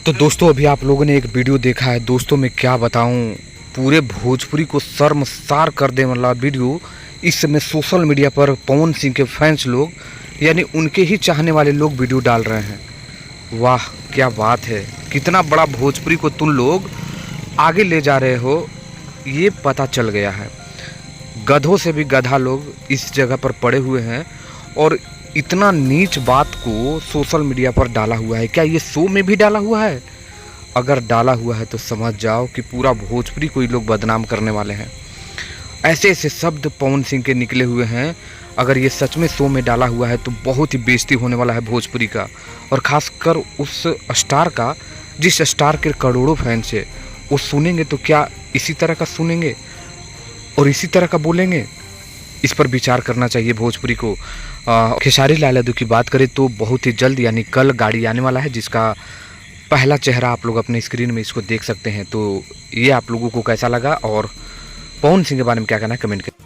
तो दोस्तों अभी आप लोगों ने एक वीडियो देखा है। दोस्तों मैं क्या बताऊं, पूरे भोजपुरी को शर्मसार कर देने वाला वीडियो इस समय सोशल मीडिया पर पवन सिंह के फैंस लोग यानी उनके ही चाहने वाले लोग वीडियो डाल रहे हैं। वाह क्या बात है, कितना बड़ा भोजपुरी को तुम लोग आगे ले जा रहे हो, ये पता चल गया है। गधों से भी गधा लोग इस जगह पर पड़े हुए हैं और इतना नीच बात को सोशल मीडिया पर डाला हुआ है। क्या ये शो में भी डाला हुआ है? अगर डाला हुआ है तो समझ जाओ कि पूरा भोजपुरी को ये लोग बदनाम करने वाले हैं। ऐसे ऐसे शब्द पवन सिंह के निकले हुए हैं, अगर ये सच में शो में डाला हुआ है तो बहुत ही बेइज्जती होने वाला है भोजपुरी का, और ख़ासकर उस स्टार का जिस स्टार के करोड़ों फैंस है। वो सुनेंगे तो क्या इसी तरह का सुनेंगे और इसी तरह का बोलेंगे? इस पर विचार करना चाहिए भोजपुरी को। खेसारी लाल यादव की बात करें तो बहुत ही जल्द यानी कल गाड़ी आने वाला है, जिसका पहला चेहरा आप लोग अपने स्क्रीन में इसको देख सकते हैं। तो ये आप लोगों को कैसा लगा और पवन सिंह के बारे में क्या कहना है कमेंट करें।